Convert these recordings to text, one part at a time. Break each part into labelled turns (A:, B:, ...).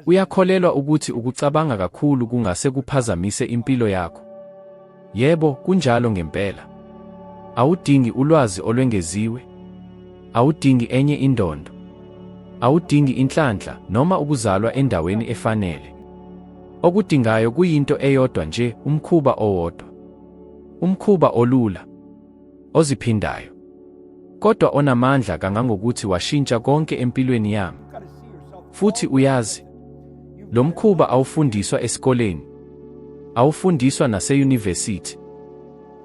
A: Uyakholelwa ukuthi ukucabanga kakhulu kungase kuphazamise impilo yakho? Yebo, kunjalo ngempela. Awudingi ulwazi olwengeziwe. Awudingi enye indondo. Awudingi inhlanhla noma ukuzalwa endaweni efanele. Okudingayo kuyinto eyodwa nje, umkhuba owodwa. Umkhuba olula, oziphindayo, kodwa onamandla kangangokuthi washintsha konke empilweni yami. Futhi uyazi, lo mkhuba awufundiswa esikoleni, awufundiswa naseyunivesithi.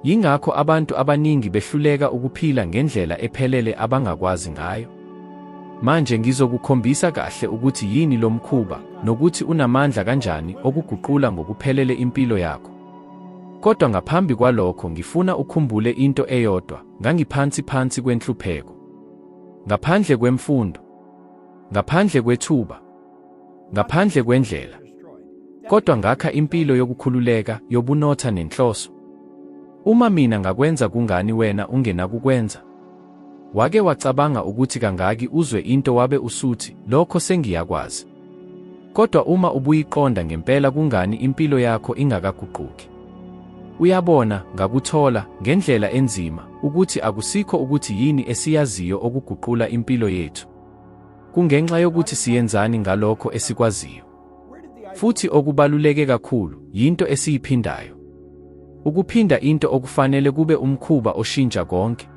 A: Yingakho abantu abaningi behluleka ukuphila ngendlela ephelele abangakwazi ngayo. Manje ngizokukhombisa kahle ukuthi yini lo mkhuba nokuthi unamandla kanjani okuguqula ngokuphelele impilo yakho. Kodwa ngaphambi kwalokho ngifuna ukhumbule into eyodwa: ngangiphansi kwenhlupheko, ngaphandle kwemfundo, ngaphandle kwethuba, ngaphandle kwendlela. Kodwa ngakha impilo yokukhululeka, yobunotha nenhloso. Uma mina ngakwenza, kungani wena ungenakukwenza? Wake wacabanga ukuthi kangaki uzwe into wabe usuthi, lokho sengiyakwazi? Kodwa uma ubuyiqonda ngempela, kungani impilo yakho ingakaguquki? Uyabona, ngakuthola ngendlela enzima ukuthi akusikho ukuthi yini esiyaziyo okuguqula impilo yethu. Kungenxa yokuthi siyenzani ngalokho esikwaziyo. Futhi okubaluleke kakhulu, yinto esiyiphindayo. Ukuphinda into okufanele kube umkhuba oshintsha konke.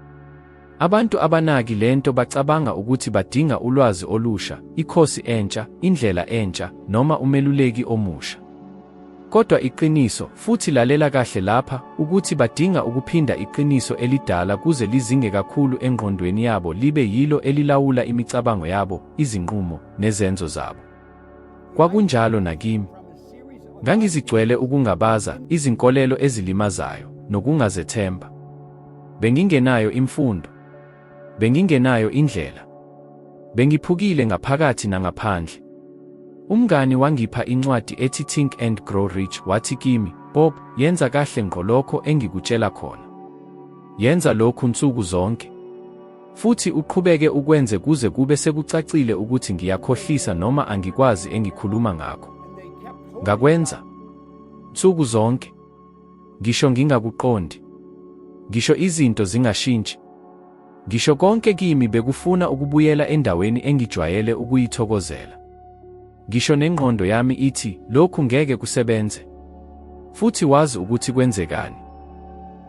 A: Abantu abanaki lento bacabanga ukuthi badinga ulwazi olusha, ikhosi entsha, indlela entsha, noma umeluleki omusha. Kodwa iqiniso, futhi lalela kahle lapha, ukuthi badinga ukuphinda iqiniso elidala kuze lizinge kakhulu engqondweni yabo libe yilo elilawula imicabango yabo, izinqumo, nezenzo zabo. Kwakunjalo nakimi. Ngangizigcwele ukungabaza, izinkolelo ezilimazayo, nokungazethemba. Bengingenayo imfundo. Bengingenayo indlela. Bengiphukile ngaphakathi nangaphandle. Umngani wangipha incwadi ethi Think and Grow Rich. Wathi kimi, Bob, yenza kahle ngqo lokho engikutshela khona. Yenza lokhu nsuku zonke. Futhi uqhubeke ukwenze kuze kube sekucacile ukuthi ngiyakhohlisa noma angikwazi engikhuluma ngakho. Ngakwenza nsuku zonke. Ngisho ngingakuqondi. Ngisho izinto zingashintshi. Ngisho konke kimi bekufuna ukubuyela endaweni engijwayele ukuyithokozela. Ngisho nengqondo yami ithi, lokhu ngeke kusebenze. Futhi wazi ukuthi kwenzekani.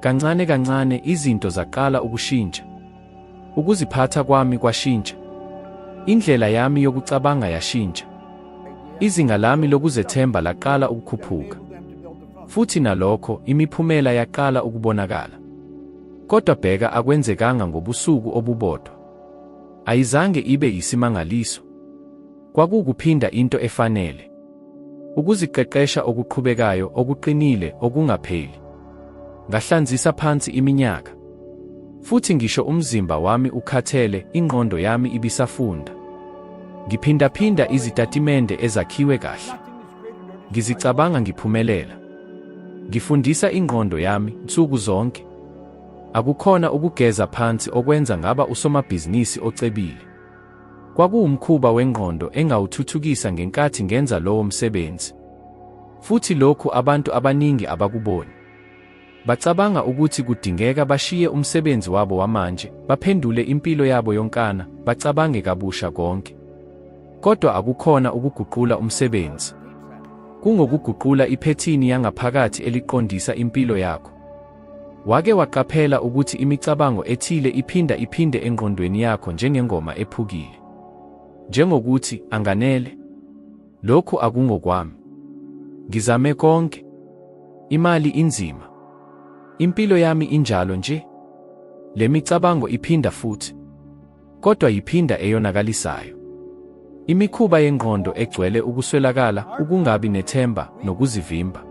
A: Kancane kancane izinto zaqala ukushintsha. Ukuziphatha kwami kwashintsha. Indlela yami yokucabanga yashintsha. Izinga lami lokuzethemba laqala ukukhuphuka. Futhi nalokho imiphumela yaqala ukubonakala. Kodwa bheka, akwenzekanga ngobusuku obubodwa. Ayizange ibe yisimangaliso. Kwakukuphinda into efanele. Ukuziqeqesha okuqhubekayo, okuqinile, okungapheli. Ngahlanzisa phansi iminyaka. Futhi ngisho umzimba wami ukhathele, ingqondo yami ibisafunda. Ngiphindaphinda izitatimende ezakhiwe kahle. Ngizicabanga ngiphumelela. Ngifundisa ingqondo yami nsuku zonke. Akukhona ukugeza phansi okwenza ngaba usomabhizinisi ocebile. Kwakuwumkhuba wengqondo engawuthuthukisa ngenkathi ngenza lowo msebenzi. Futhi lokhu abantu abaningi abakuboni. Bacabanga ukuthi kudingeka bashiye umsebenzi wabo wamanje, baphendule impilo yabo yonkana, bacabange kabusha konke. Kodwa akukhona ukuguqula umsebenzi. Kungokuguqula iphethini yangaphakathi eliqondisa impilo yakho. Wake waqaphela ukuthi imicabango ethile iphinde engqondweni yakho njengengoma ephukile. Njengokuthi, anganele. Lokhu akungokwami. Ngizame konke. Imali inzima. Impilo yami injalo nje. Le micabango iphinda futhi. Kodwa yiphinda eyonakalisayo. Imikhuba yengqondo egcwele ukuswelakala, ukungabi nethemba, nokuzivimba.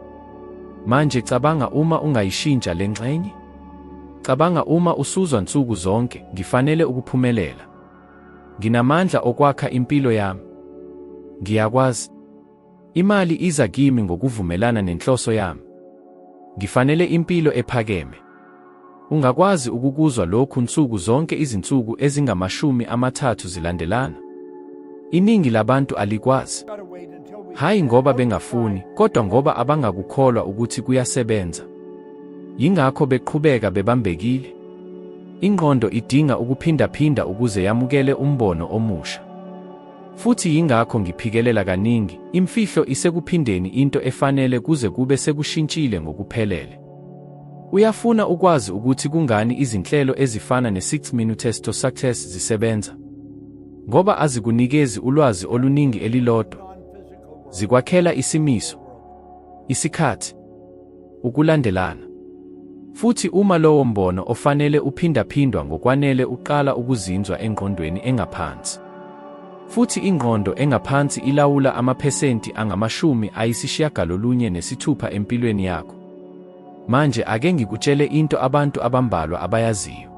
A: Manje cabanga uma ungayishintsha le ngxenye. Cabanga uma usuzwa nsuku zonke, ngifanele ukuphumelela. Nginamandla okwakha impilo yami. Ngiyakwazi. Imali iza kimi ngokuvumelana nenhloso yami. Ngifanele impilo ephakeme. Ungakwazi ukukuzwa lokhu nsuku zonke izinsuku ezingamashumi 30 zilandelana. Iningi labantu alikwazi. Hayi ngoba bengafuni, kodwa ngoba abangakukholwa ukuthi kuyasebenza. Yingakho beqhubeka bebambekile. Ingqondo idinga ukuphindaphinda ukuze yamukele umbono omusha. Futhi yingakho ngiphikelela kaningi, imfihlo isekuphindeni into efanele kuze kube sekushintshile ngokuphelele. Uyafuna ukwazi ukuthi kungani izinhlelo ezifana ne-6 Minutes to Success zisebenza? Ngoba azikunikezi ulwazi oluningi elilodwa. Zikwakhela isimiso, isikhathi, ukulandelana. Futhi uma lowo mbono ofanele uphindaphindwa ngokwanele uqala ukuzinzwa engqondweni engaphansi. Futhi ingqondo engaphansi ilawula amaphesenti angama-96 empilweni yakho. Manje ake ngikutshele into abantu abambalwa abayaziyo.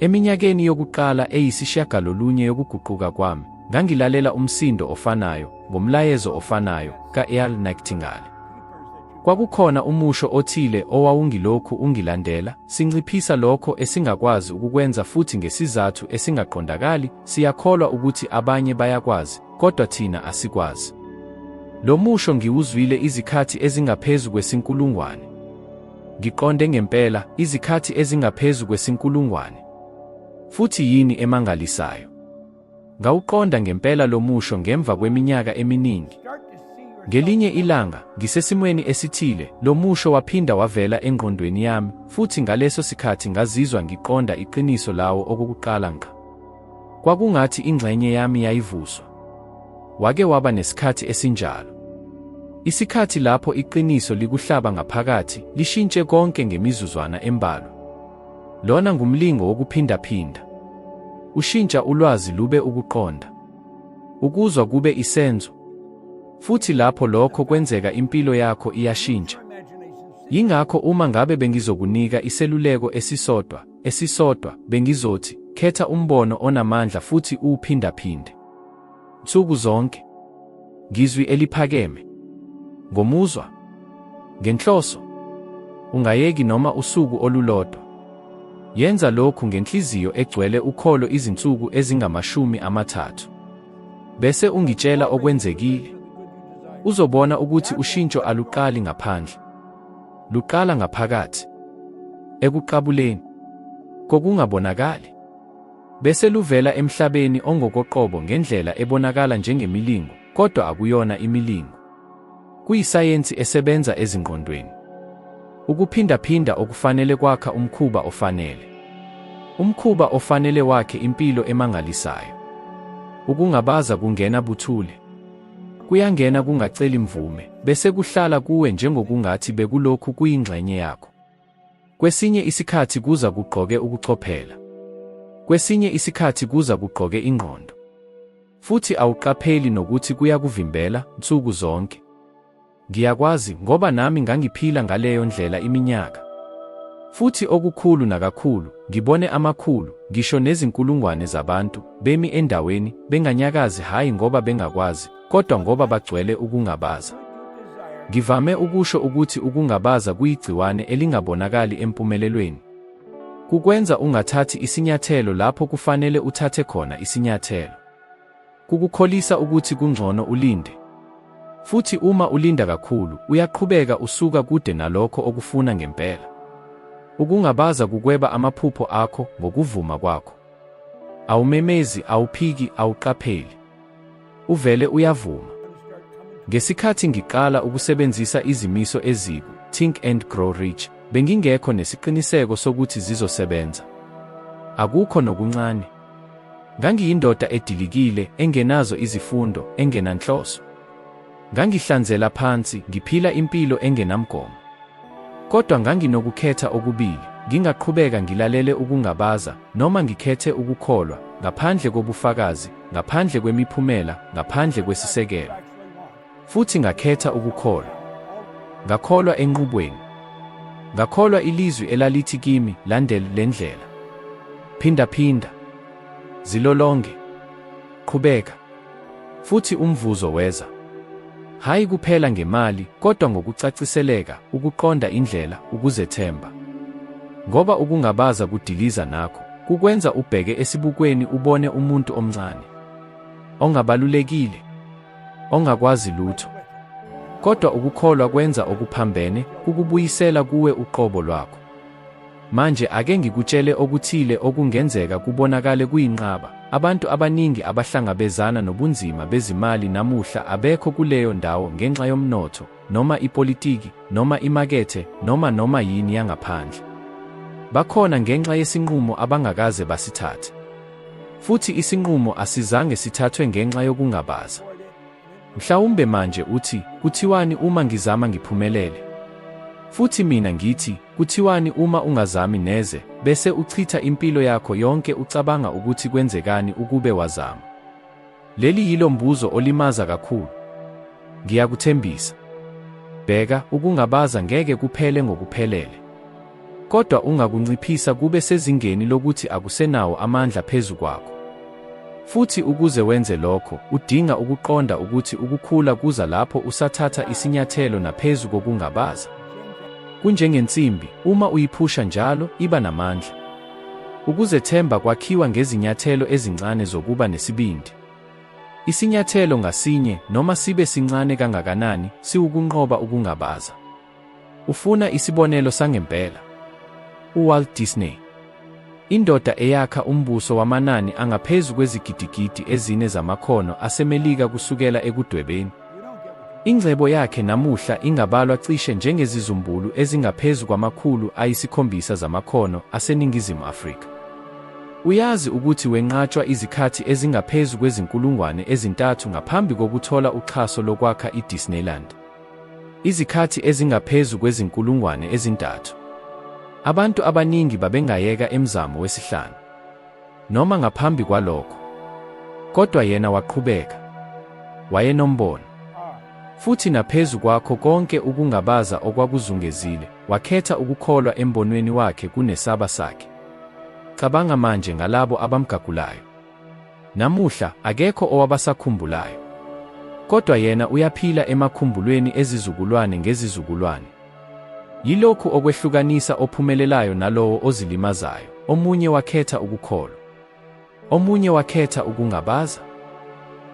A: Eminyakeni yokuqala eyisi-9 yokuguquka kwami, ngangilalela umsindo ofanayo, ngomlayezo ofanayo, ka-Earl Nightingale. Kwakukhona umusho othile owawungilokhu ungilandela, sinciphisa lokho esingakwazi ukukwenza futhi ngesizathu esingaqondakali, siyakholwa ukuthi abanye bayakwazi, kodwa thina asikwazi. Lo musho ngiwuzwile izikhathi ezingaphezu kwe-1,000. Ngiqonde ngempela, izikhathi ezingaphezu kwe-1,000. Futhi yini emangalisayo? Ngawuqonda ngempela lo musho ngemva kweminyaka eminingi. Ngelinye ilanga, ngisesimweni esithile, lo musho waphinda wavela engqondweni yami, futhi ngaleso sikhathi ngazizwa ngiqonda iqiniso lawo okokuqala ngqa. Kwakungathi ingxenye yami yayivuswa. Wake waba nesikhathi esinjalo. Isikhathi lapho iqiniso likuhlaba ngaphakathi, lishintshe konke ngemizuzwana embalwa. Lona ngumlingo wokuphindaphinda. Ushintsha ulwazi lube ukuqonda. Ukuzwa kube isenzo. Futhi lapho lokho kwenzeka impilo yakho iyashintsha. Yingakho uma ngabe bengizokunika iseluleko esisodwa, bengizothi, khetha umbono onamandla futhi uwuphindaphinde. Nsuku zonke. Ngizwi eliphakeme. Ngomuzwa. Ngenhloso. Ungayeki noma usuku olulodwa. Yenza lokhu ngenhliziyo egcwele ukholo izinsuku ezingama-30. Bese ungitshela okwenzekile. Uzobona ukuthi ushintsho aluqali ngaphandle. Luqala ngaphakathi. Ekuqabuleni. Kokungabonakali. Bese luvela emhlabeni ongokoqobo ngendlela ebonakala njengemilingo, kodwa akuyona imilingo. Kuyisayensi esebenza ezingqondweni. Ukuphindaphinda okufanele kwakha umkhuba ofanele. Umkhuba ofanele wakhe impilo emangalisayo. Ukungabaza kungena buthule. Kuyangena kungaceli mvume, bese kuhlala kuwe njengokungathi bekulokhu kuyingxenye yakho. Kwesinye isikhathi kuza kugqoke ukuchophela. Kwesinye isikhathi kuza kugqoke ingqondo. Futhi awuqapheli nokuthi kuyakuvimbela nsuku zonke. Ngiyakwazi ngoba nami ngangiphila ngaleyo ndlela iminyaka. Futhi okukhulu nakakhulu, ngibone amakhulu, ngisho nezinkulungwane zabantu, bemi endaweni, benganyakazi hayi ngoba bengakwazi, kodwa ngoba bagcwele ukungabaza. Ngivame ukusho ukuthi ukungabaza kuyigciwane elingabonakali empumelelweni. Kukwenza ungathathi isinyathelo lapho kufanele uthathe khona isinyathelo. Kukukholisa ukuthi kungcono ulinde. Futhi uma ulinda kakhulu, uyaqhubeka usuka kude nalokho okufuna ngempela. Ukungabaza kukweba amaphupho akho ngokuvuma kwakho. Awumemezi, awuphiki, awuqapheli. Uvele uyavuma. Ngesikhathi ngiqala ukusebenzisa izimiso eziku, Think and Grow Rich, bengingekho nesiqiniseko sokuthi zizosebenza. Akukho nokuncane. Ngangiyindoda edilikile, engenazo izifundo, engenanhloso. Ngangihlanzela phansi, ngiphila impilo engenamgomo. Kodwa nganginokukhetha okubili, ngingaqhubeka ngilalele ukungabaza, noma ngikhethe ukukholwa, ngaphandle kobufakazi, ngaphandle kwemiphumela, ngaphandle kwesisekelo. Futhi ngakhetha ukukholwa. Ngakholwa enqubweni. Ngakholwa ilizwi elalithi kimi, landela le ndlela. Phinda. Zilolonge. Qhubeka. Futhi umvuzo weza. Hayi kuphela ngemali, kodwa ngokucaciseleka, ukuqonda indlela, ukuzethemba. Ngoba ukungabaza kudiliza nakho, kukwenza ubheke esibukweni ubone umuntu omncane. Ongabalulekile. Ongakwazi lutho. Kodwa ukukholwa kwenza okuphambene, kukubuyisela kuwe uqobo lwakho. Manje ake ngikutshele okuthile okungenzeka kubonakale kuyinqaba. Abantu abaningi abahlangabezana nobunzima bezimali namuhla abekho kuleyo ndawo ngenxa yomnotho, noma ipolitiki, noma imakethe, noma yini yangaphandle. Bakhona ngenxa yesinqumo abangakaze basithathe. Futhi isinqumo asizange sithathwe ngenxa yokungabaza. Mhlawumbe manje uthi, kuthiwani uma ngizama ngiphumelele? Futhi mina ngithi, kuthiwani uma ungazami neze, bese uchitha impilo yakho yonke ucabanga ukuthi kwenzekani ukube wazama? Leli yilo mbuzo olimaza kakhulu. Ngiyakuthembisa. Bheka, ukungabaza ngeke kuphele ngokuphelele. Kodwa ungakunciphisa kube sezingeni lokuthi akusenawo amandla phezu kwakho. Futhi ukuze wenze lokho, udinga ukuqonda ukuthi ukukhula kuza lapho usathatha isinyathelo naphezu kokungabaza. Kunjengensimbi, uma uyiphusha njalo, iba namandla. Ukuzethemba kwakhiwa ngezinyathelo ezincane zokuba nesibindi. Isinyathelo ngasinye, noma sibe sincane kangakanani, siwukunqoba ukungabaza. Ufuna isibonelo sangempela? uWalt Disney. Indoda eyakha umbuso wamanani angaphezu kwezigidigidi ezine zamakhono aseMelika kusukela ekudwebeni. Ingcebo yakhe namuhla ingabalwa cishe njengezizumbulu ezingaphezu kwama-700 zamakhono aseNingizimu Afrika. Uyazi ukuthi wenqatshwa izikhathi ezingaphezu kwe3,000 ngaphambi kokuthola uxhaso lokwakha iDisneyland. Izikhathi ezingaphezu kwe3,000. Abantu abaningi babengayeka emzamo wesihlanu. Noma ngaphambi kwalokho. Kodwa yena waqhubeka. Wayenombono. Futhi naphezu kwakho konke ukungabaza okwakuzungezile, wakhetha ukukholwa embonweni wakhe kunesaba sakhe. Cabanga manje ngalabo abamgagulayo. Namuhla, akekho owabasakhumbulayo. Kodwa yena uyaphila emakhumbulweni ezizukulwane ngezizukulwane. Yilokhu okwehlukanisa ophumelelayo nalowo ozilimazayo. Omunye wakhetha ukukholwa. Omunye wakhetha ukungabaza.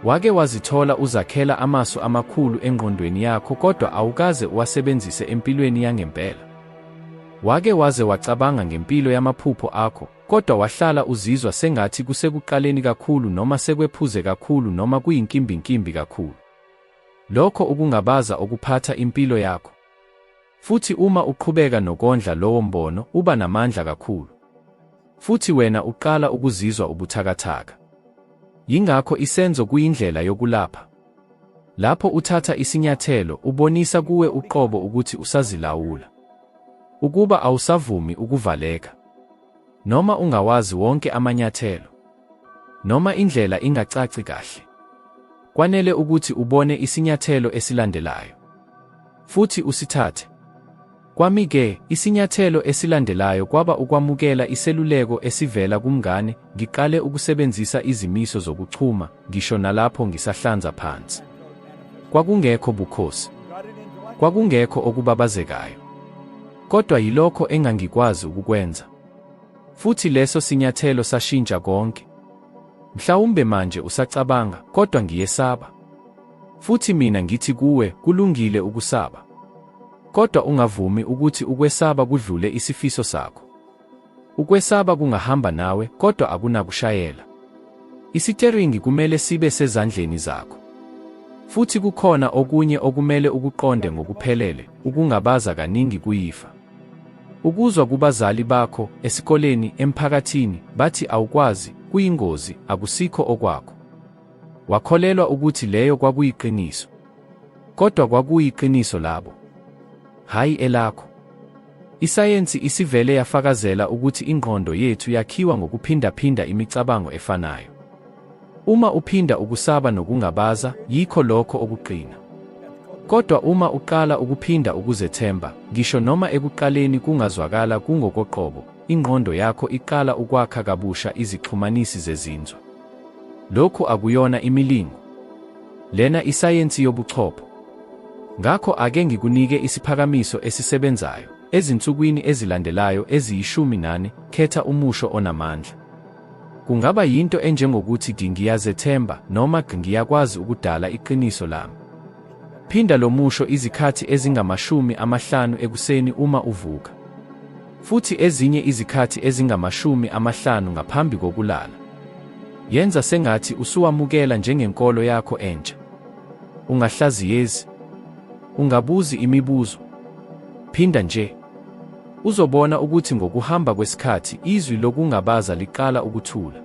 A: Wake wazithola uzakhela amasu amakhulu engqondweni yakho kodwa awukaze uwasebenzise empilweni yangempela. Wake waze wacabanga ngempilo yamaphupho akho, kodwa wahlala uzizwa sengathi kusekuqaleni kakhulu noma sekwephuze kakhulu noma kuyinkimbinkimbi kakhulu. Lokho ukungabaza okuphatha impilo yakho. Futhi uma uqhubeka nokondla lowo mbono, uba namandla kakhulu. Futhi wena uqala ukuzizwa ubuthakathaka. Yingakho isenzo kuyindlela yokulapha. Lapho uthatha isinyathelo, ubonisa kuwe uqobo ukuthi usazilawula. Ukuba awusavumi ukuvaleka. Noma ungawazi wonke amanyathelo. Noma indlela ingacaci kahle. Kwanele ukuthi ubone isinyathelo esilandelayo. Futhi usithathe. Kwami-ke, isinyathelo esilandelayo kwaba ukwamukela iseluleko esivela kumngane, ngiqale ukusebenzisa izimiso zokuchuma, ngisho nalapho ngisahlanza phansi. Kwakungekho bukhosi. Kwakungekho okubabazekayo. Kodwa yilokho engangikwazi ukukwenza. Futhi leso sinyathelo sashintsha konke. Mhlawumbe manje usacabanga, kodwa ngiyesaba. Futhi mina ngithi kuwe, kulungile ukusaba. Kodwa ungavumi ukuthi ukwesaba kudlule isifiso sakho. Ukwesaba kungahamba nawe, kodwa akunakushayela. Isiteringi kumele sibe sezandleni zakho. Futhi kukhona okunye okumele ukuqonde ngokuphelele, ukungabaza kaningi kuyifa. Ukuzwa kubazali bakho, esikoleni, emphakathini, bathi awukwazi, kuyingozi, akusikho okwakho. Wakholelwa ukuthi leyo kwakuyiqiniso. Kodwa kwakuyiqiniso labo. Hayi elakho. Isayensi isivele yafakazela ukuthi ingqondo yethu yakhiwa ngokuphindaphinda imicabango efanayo. Uma uphinda ukusaba nokungabaza, yikho lokho okuqina. Kodwa uma uqala ukuphinda ukuzethemba, ngisho noma ekuqaleni kungazwakala kungokoqobo, ingqondo yakho iqala ukwakha kabusha izixhumanisi zezinzwa. Lokhu akuyona imilingo. Lena isayensi yobuchopho. Ngakho ake ngikunike isiphakamiso esisebenzayo. Ezinsukwini ezilandelayo eziyi-14, khetha umusho onamandla. Kungaba yinto enjengokuthi ngiyazethemba noma ngiyakwazi ukudala iqiniso lami. Phinda lo musho izikhathi ezingama-50 ekuseni uma uvuka, futhi ezinye izikhathi ezingama-50 ngaphambi kokulala. Yenza sengathi usuwamukela njengenkolo yakho entsha. Ungahlaziyezi, ungabuzi imibuzo. Phinda nje. Uzobona ukuthi ngokuhamba kwesikhathi izwi lokungabaza liqala ukuthula,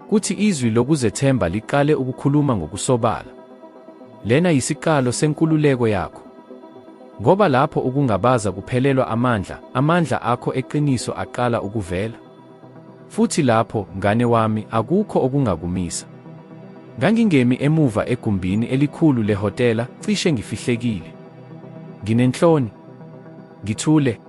A: kuthi izwi lokuzethemba liqale ukukhuluma ngokusobala. Lena yisiqalo senkululeko yakho. Ngoba lapho ukungabaza kuphelelwa amandla akho eqiniso aqala ukuvela. Futhi lapho, mngane wami, akukho okungakumisa. Ngangingemi emuva egumbini elikhulu lehotela, cishe ngifihlekile. Nginenhloni, ngithule.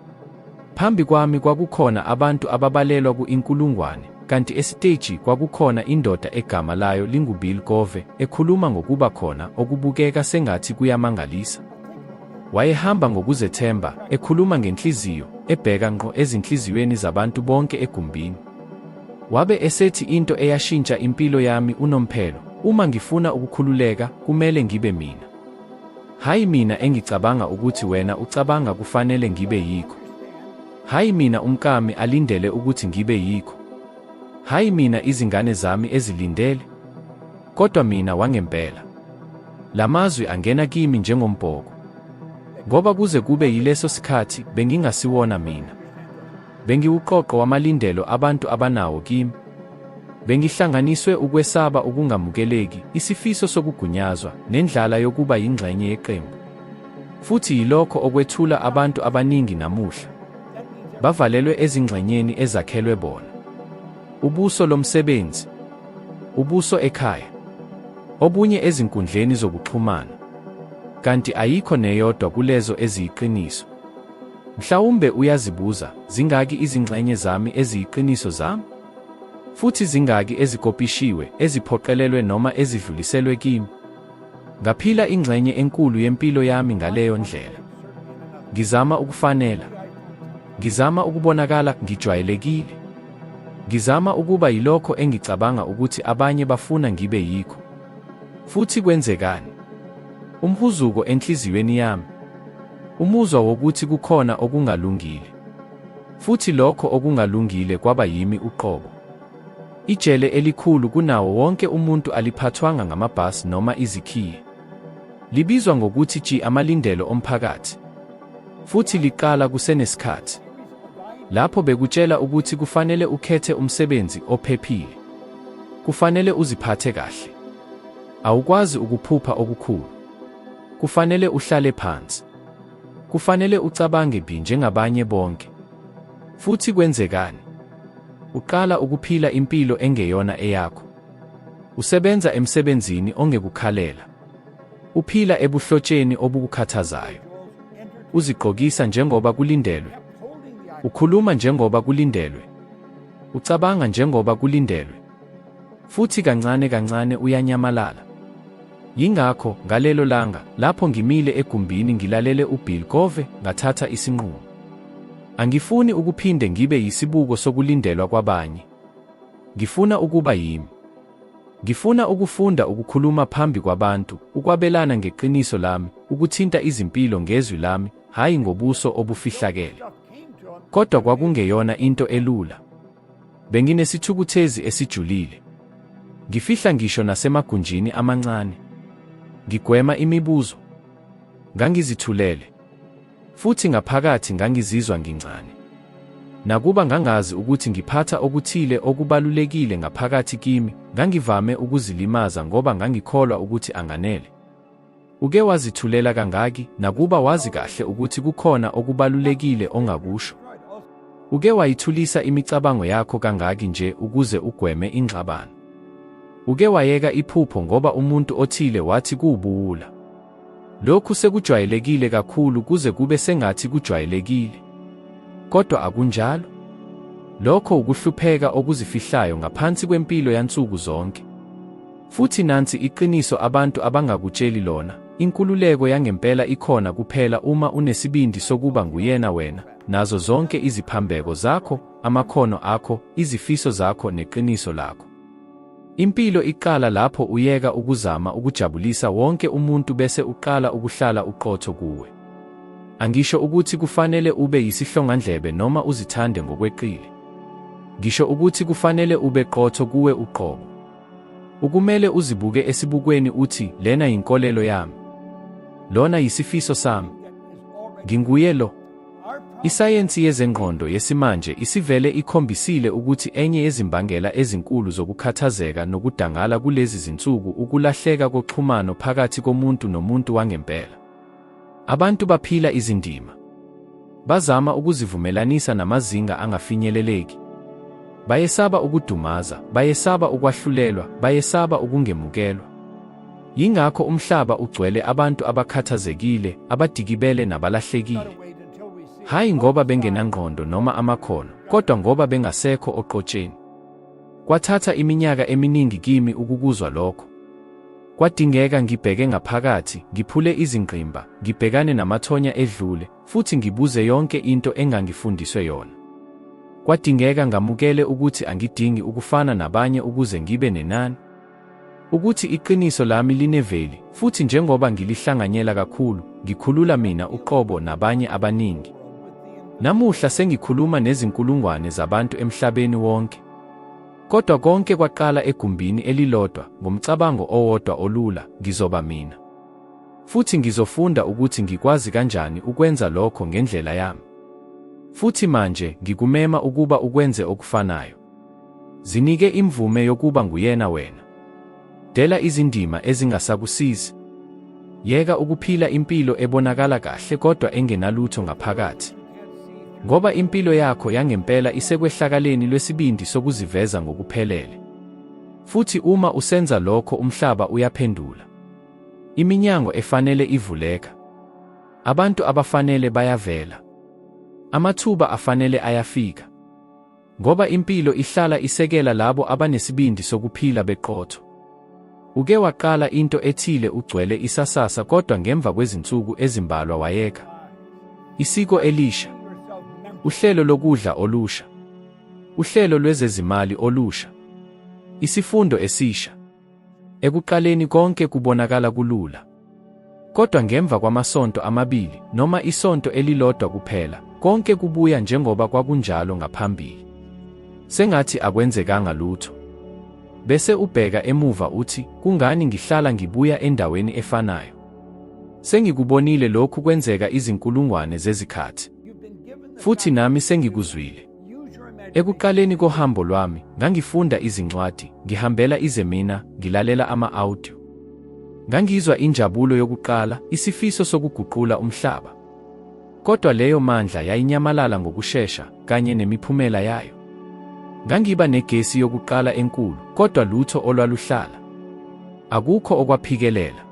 A: Phambi kwami kwakukhona abantu ababalelwa ku-1,000, kanti esiteji kwakukhona indoda egama layo linguBill Covey ekhuluma ngokuba khona okubukeka sengathi kuyamangalisa. Wayehamba ngokuzethemba, ekhuluma ngenhliziyo, ebheka ngqo ezinhliziyweni zabantu bonke egumbini. Wabe esethi into eyashintsha impilo yami unomphelo, uma ngifuna ukukhululeka, kumele ngibe mina. Hayi mina engicabanga ukuthi wena ucabanga kufanele ngibe yikho. Hayi mina umkami alindele ukuthi ngibe yikho. Hayi mina izingane zami ezilindele. Kodwa mina wangempela. Lamazwi angena kimi njengombhoko. Ngoba kuze kube yileso sikhathi bengingasiwona mina. Bengiwuqoqo wamalindelo abantu abanawo kimi. Bengihlanganiswe ukwesaba ukungamukeleki, isifiso sokugunyazwa, nendlala yokuba yingxenye yeqembu. Futhi yilokho okwethula abantu abaningi namuhla. Bavalelwe ezingxenyeni ezakhelwe bona. Ubuso lomsebenzi, ubuso ekhaya, obunye ezinkundleni zokuxhumana. Kanti ayikho neyodwa kulezo eziyiqiniso. Mhlawumbe uyazibuza, zingaki izingxenye zami eziyiqiniso zami? Futhi zingaki ezikopishiwe, eziphoqelelwe noma ezidluliselwe kimi? Ngaphila ingxenye enkulu yempilo yami ngaleyo ndlela. Ngizama ukufanela. Ngizama ukubonakala ngijwayelekile. Ngizama ukuba yilokho engicabanga ukuthi abanye bafuna ngibe yikho. Futhi kwenzekani? Umhuzuko enhliziyweni yami. Umuzwa wokuthi kukhona okungalungile. Futhi lokho okungalungile kwaba yimi uqobo. Ijele elikhulu kunawo wonke umuntu aliphathwanga ngamabhasi noma izikhiye. Libizwa ngokuthi amalindelo omphakathi. Futhi liqala kusenesikhathi. Lapho bekutshela ukuthi kufanele ukhethe umsebenzi ophephile. Kufanele uziphathe kahle. Awukwazi ukuphupha okukhulu. Kufanele uhlale phansi. Kufanele ucabange njengabanye bonke. Futhi kwenzekani? Uqala ukuphila impilo engeyona eyakho. Usebenza emsebenzini ongekukhalela. Uphila ebuhlotsheni obukukhathazayo. Uzigqokisa njengoba kulindelwe. Ukhuluma njengoba kulindelwe. Ucabanga njengoba kulindelwe. Futhi kancane kancane uyanyamalala. Yingakho ngalelo langa, lapho ngimile egumbini ngilalele uBill Covey, ngathatha isinqumo. Angifuni ukuphinde ngibe yisibuko sokulindelwa kwabanye. Ngifuna ukuba yimi. Ngifuna ukufunda ukukhuluma phambi kwabantu, ukwabelana ngeqiniso lami, ukuthinta izimpilo ngezwi lami, hayi ngobuso obufihlakele. Kodwa kwakungeyona into elula. Benginesithukuthezi esijulile. Ngifihla ngisho nasemagunjini amancane. Ngigwema imibuzo. Ngangizithulele. Futhi ngaphakathi ngangizizwa ngincane. Nakuba ngangazi ukuthi ngiphatha okuthile okubalulekile ngaphakathi kimi, ngangivame ukuzilimaza ngoba ngangikholwa ukuthi anganele. Uke wazithulela kangaki, nakuba wazi kahle ukuthi kukhona okubalulekile ongakusho? Uke wayithulisa imicabango yakho kangaki nje ukuze ugweme ingxabano? Uke wayeka iphupho ngoba umuntu othile wathi kuwubuwula? Lokhu sekujwayelekile kakhulu kuze kube sengathi kujwayelekile. Kodwa akunjalo. Lokho ukuhlupheka okuzifihlayo ngaphansi kwempilo yansuku zonke. Futhi nansi iqiniso abantu abangakutsheli lona, inkululeko yangempela ikhona kuphela uma unesibindi sokuba nguyena wena, nazo zonke iziphambeko zakho, amakhono akho, izifiso zakho neqiniso lakho. Impilo iqala lapho uyeka ukuzama ukujabulisa wonke umuntu bese uqala ukuhlala uqotho kuwe. Angisho ukuthi kufanele ube yisihlongandlebe noma uzithande ngokweqile. Ngisho ukuthi kufanele ube qotho kuwe uqobo. Ukumele uzibuke esibukweni uthi, lena yinkolelo yami. Lona yisifiso sami. Nginguye lo. Isayensi yezengqondo yesimanje isivele ikhombisile ukuthi enye yezimbangela ezinkulu zokukhathazeka nokudangala kulezi zinsuku ukulahleka koxhumano phakathi komuntu nomuntu wangempela. Abantu baphila izindima. Bazama ukuzivumelanisa namazinga angafinyeleleki. Bayesaba ukudumaza, bayesaba ukwahlulelwa, bayesaba ukungemukelwa. Yingakho umhlaba ugcwele abantu abakhathazekile, abadikibele nabalahlekile. Hayi ngoba bengenangqondo noma amakhono, kodwa ngoba bengasekho oqotsheni. Kwathatha iminyaka eminingi kimi ukukuzwa lokho. Kwadingeka ngibheke ngaphakathi, ngiphule izingqimba, ngibhekane namathonya edlule, futhi ngibuze yonke into engangifundiswe yona. Kwadingeka ngamukele ukuthi angidingi ukufana nabanye ukuze ngibe nenani. Ukuthi iqiniso lami lineveli, futhi njengoba ngilihlanganyela kakhulu, ngikhulula mina uqobo nabanye abaningi. Namuhla sengikhuluma nezinkulungwane zabantu emhlabeni wonke. Kodwa konke kwaqala egumbini elilodwa, ngomcabango owodwa olula, ngizoba mina. Futhi ngizofunda ukuthi ngikwazi kanjani ukwenza lokho ngendlela yami. Futhi manje ngikumema ukuba ukwenze okufanayo. Zinike imvume yokuba nguyena wena. Dela izindima ezingasakusizi. Yeka ukuphila impilo ebonakala kahle kodwa engenalutho ngaphakathi. Ngoba impilo yakho yangempela isekwehlakaleni lwesibindi sokuziveza ngokuphelele. Futhi uma usenza lokho umhlaba uyaphendula. Iminyango efanele ivuleka. Abantu abafanele bayavela. Amathuba afanele ayafika. Ngoba impilo ihlala isekela labo abanesibindi sokuphila beqotho. Uke waqala into ethile ugcwele isasasa kodwa ngemva kwezinsuku ezimbalwa wayeka. Isiko elisha. Uhlelo lokudla olusha. Uhlelo lwezezimali olusha. Isifundo esisha. Ekuqaleni konke kubonakala kulula. Kodwa ngemva kwamasonto amabili noma isonto elilodwa kuphela, konke kubuya njengoba kwakunjalo ngaphambili. Sengathi akwenzekanga lutho. Bese ubheka emuva uthi, kungani ngihlala ngibuya endaweni efanayo? Sengikubonile lokhu kwenzeka izinkulungwane zezikhathi. Futhi nami sengikuzwile. Ekuqaleni kohambo lwami, ngangifunda izincwadi, ngihambela izemina, ngilalela ama-audio. Ngangizwa injabulo yokuqala, isifiso sokuguqula umhlaba. Kodwa leyo mandla yayinyamalala ngokushesha, kanye nemiphumela yayo. Ngangiba negesi yokuqala enkulu, kodwa lutho olwaluhlala. Akukho okwaphikelela.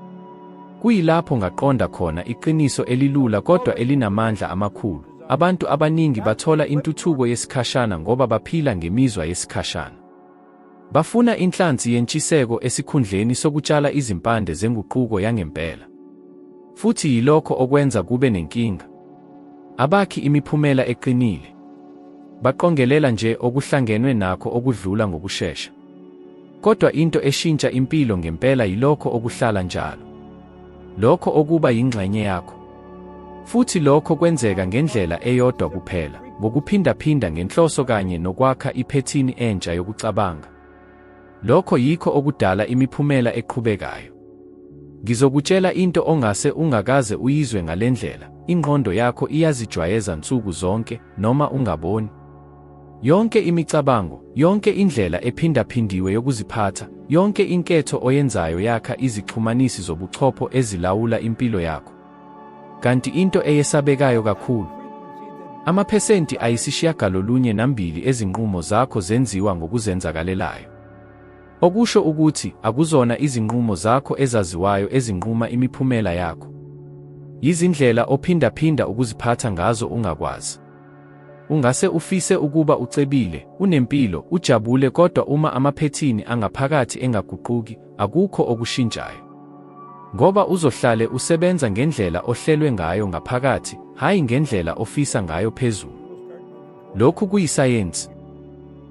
A: Kuyilapho ngaqonda khona iqiniso elilula kodwa elinamandla amakhulu. Abantu abaningi bathola intuthuko yesikhashana ngoba baphila ngemizwa yesikhashana. Bafuna inhlansi yentshiseko esikhundleni sokutshala izimpande zenguquko yangempela. Futhi yilokho okwenza kube nenkinga. Abakhi imiphumela eqinile. Baqongelela nje okuhlangenwe nakho okudlula ngokushesha. Kodwa into eshintsha impilo ngempela yilokho okuhlala njalo. Lokho okuba yingxenye yakho. Futhi lokho kwenzeka ngendlela eyodwa kuphela, ngokuphindaphinda ngenhloso kanye nokwakha iphethini entsha yokucabanga. Lokho yikho okudala imiphumela eqhubekayo. Ngizokutshela into ongase ungakaze uyizwe ngalendlela, ingqondo yakho iyazijwayeza nsuku zonke noma ungaboni. Yonke imicabango, yonke indlela ephindaphindiwe yokuziphatha, yonke inketho oyenzayo yakha izixhumanisi zobuchopho ezilawula impilo yakho. Kanti into eyesabekayo kakhulu, amaphesenti ayisishiyagalolunye nambili ezinqumo zakho zenziwa ngokuzenzakalelayo. Okusho ukuthi akuzona izinqumo zakho ezaziwayo ezinquma imiphumela yakho. Yizindlela ophindaphinda ukuziphatha ngazo ungakwazi. Ungase ufise ukuba ucebile, unempilo, ujabule kodwa uma amaphethini angaphakathi engaguquki, akukho okushintshayo. Ngoba uzohlale usebenza ngendlela ohlelwe ngayo ngaphakathi, hayi ngendlela ofisa ngayo phezulu. Lokhu kuyisayensi.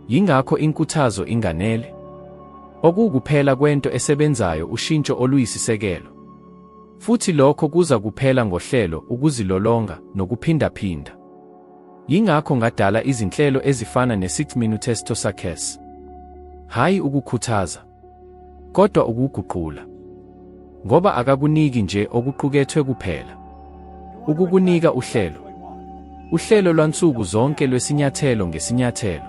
A: Yingakho inkuthazo inganele. Okukuphela kwento esebenzayo ushintsho oluyisisekelo. Futhi lokho kuza kuphela ngohlelo, ukuzilolonga, nokuphindaphinda. Yingakho ngadala izinhlelo ezifana ne-6 Minutes to Success. Hayi ukukhuthaza, kodwa ukuguqula. Ngoba akakuniki nje okuqukethwe kuphela. Ukukunika uhlelo. Uhlelo lwansuku zonke lwesinyathelo ngesinyathelo.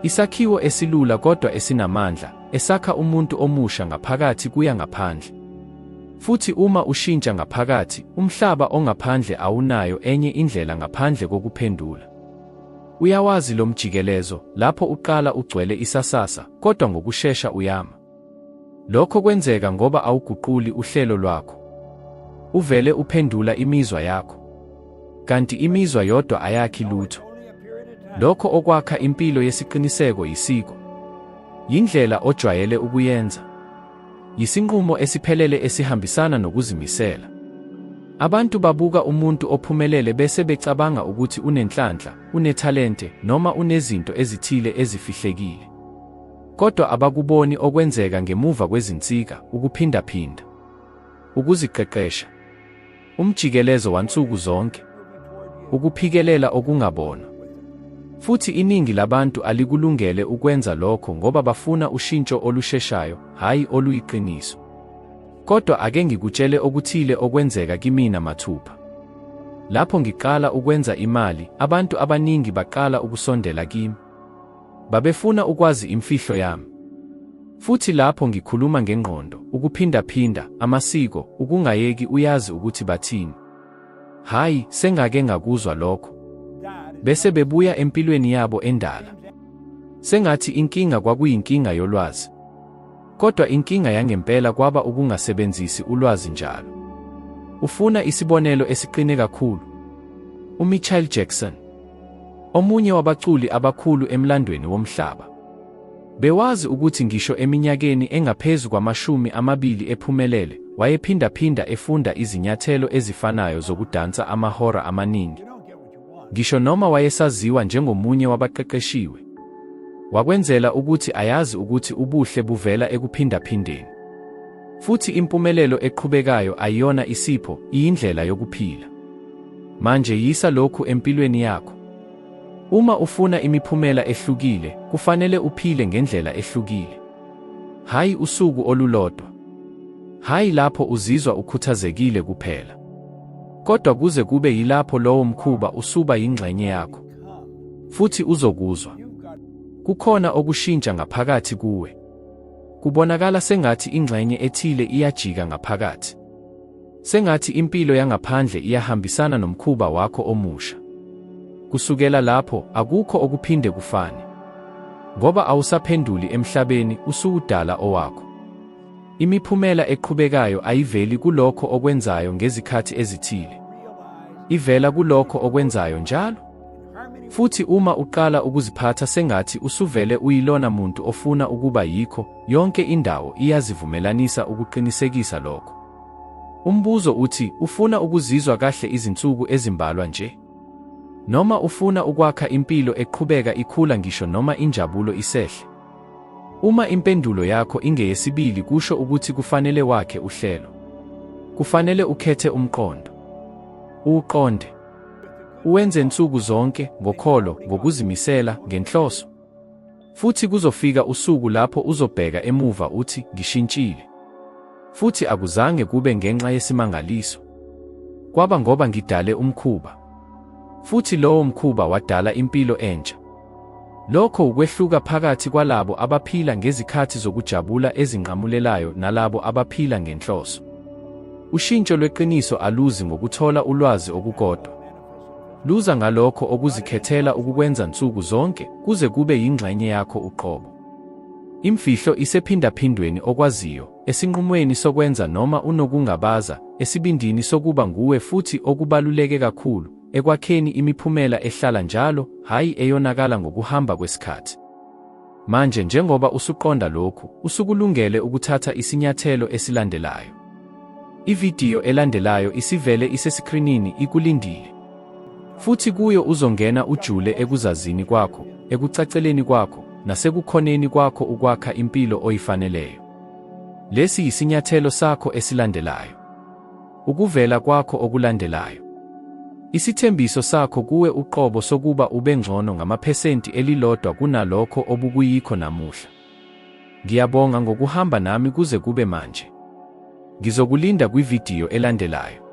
A: Isakhiwo esilula kodwa esinamandla, esakha umuntu omusha ngaphakathi kuya ngaphandle. Futhi uma ushintsha ngaphakathi, umhlaba ongaphandle awunayo enye indlela ngaphandle kokuphendula. Uyawazi lo mjikelezo, lapho uqala ugcwele isasasa, kodwa ngokushesha uyama. Lokho kwenzeka ngoba awuguquli uhlelo lwakho. Uvele uphendula imizwa yakho. Kanti imizwa yodwa ayakhi lutho. Lokho okwakha impilo yesiqiniseko yisiko. Yindlela ojwayele ukuyenza. Yisinqumo esiphelele esihambisana nokuzimisela. Abantu babuka umuntu ophumelele bese becabanga ukuthi unenhlanhla, unethalente, noma unezinto ezithile ezifihlekile. Kodwa abakuboni okwenzeka ngemuva kwezinsika, ukuphindaphinda, ukuziqeqesha, umjikelezo wansuku zonke, ukuphikelela okungabona. Futhi iningi labantu alikulungele ukwenza lokho ngoba bafuna ushintsho olusheshayo, hayi oluyiqiniso. Kodwa ake ngikutshele okuthile okwenzeka kimina mathupha. Lapho ngiqala ukwenza imali, abantu abaningi baqala ukusondela kimi. Babefuna ukwazi imfihlo yami. Futhi lapho ngikhuluma ngengqondo, ukuphindaphinda, amasiko, ukungayeki uyazi ukuthi bathini. Hayi, sengake ngakuzwa lokho. Bese bebuya empilweni yabo endala. Sengathi inkinga kwakuyinkinga yolwazi. Kodwa inkinga yangempela kwaba ukungasebenzisi ulwazi njalo. Ufuna isibonelo esiqine kakhulu? UMichael Jackson, omunye wabaculi abakhulu emlandweni womhlaba. Bewazi ukuthi ngisho eminyakeni engaphezu kwama-20 ephumelele, wayephindaphinda efunda izinyathelo ezifanayo zokudansa amahora amaningi. Ngisho noma wayesaziwa njengomunye wabaqeqeshiwe. Wakwenzela ukuthi ayazi ukuthi ubuhle buvela ekuphindaphindeni. Futhi impumelelo eqhubekayo ayiyona isipho, iyindlela yokuphila. Manje yisa lokhu empilweni yakho. Uma ufuna imiphumela ehlukile, kufanele uphile ngendlela ehlukile. Hayi usuku olulodwa. Hayi lapho uzizwa ukhuthazekile kuphela. Kodwa kuze kube yilapho lowo mkhuba usuba yingxenye yakho. Futhi uzokuzwa. Kukhona okushintsha ngaphakathi kuwe. Kubonakala sengathi ingxenye ethile iyajika ngaphakathi. Sengathi impilo yangaphandle iyahambisana nomkhuba wakho omusha. Kusukela lapho, akukho okuphinde kufane. Ngoba awusaphenduli emhlabeni, usuwudala owakho. Imiphumela eqhubekayo ayiveli kulokho okwenzayo ngezikhathi ezithile. Ivela kulokho okwenzayo njalo. Futhi uma uqala ukuziphatha sengathi usuvele uyilona muntu ofuna ukuba yikho, yonke indawo iyazivumelanisa ukuqinisekisa lokho. Umbuzo uthi, ufuna ukuzizwa kahle izinsuku ezimbalwa nje? Noma ufuna ukwakha impilo eqhubeka ikhula ngisho noma injabulo isehle? Uma impendulo yakho ingeyesibili kusho ukuthi kufanele wakhe uhlelo. Kufanele ukhethe umqondo. Uqonde. Uwenze nsuku zonke, ngokholo, ngokuzimisela, ngenhloso. Futhi kuzofika usuku lapho uzobheka emuva uthi, ngishintshile. Futhi akuzange kube ngenxa yesimangaliso. Kwaba ngoba ngidale umkhuba. Futhi lowo mkhuba wadala impilo entsha. Lokho ukwehluka phakathi kwalabo abaphila ngezikhathi zokujabula ezinqamulelayo nalabo abaphila ngenhloso. Ushintsho lweqiniso aluzi ngokuthola ulwazi okukodwa. Luza ngalokho okuzikhethela ukukwenza nsuku zonke kuze kube yingxenye yakho uqobo. Imfihlo isephindaphindweni okwaziyo, esinqumweni sokwenza noma unokungabaza, esibindini sokuba nguwe futhi okubaluleke kakhulu, ekwakheni imiphumela ehlala njalo, hayi eyonakala ngokuhamba kwesikhathi. Manje njengoba usuqonda lokhu, usukulungele ukuthatha isinyathelo esilandelayo. Ividiyo elandelayo isivele iseskrinini ikulindile. Futhi kuyo uzongena ujule ekuzazini kwakho, ekucaceleni kwakho, nasekukhoneni kwakho ukwakha impilo oyifaneleyo. Lesi yisinyathelo sakho esilandelayo. Ukuvela kwakho okulandelayo. Isithembiso sakho kuwe uqobo sokuba ube ngcono ngamaphesenti elilodwa kunalokho obukuyikho namuhla. Ngiyabonga ngokuhamba nami kuze kube manje. Ngizokulinda kwividiyo elandelayo.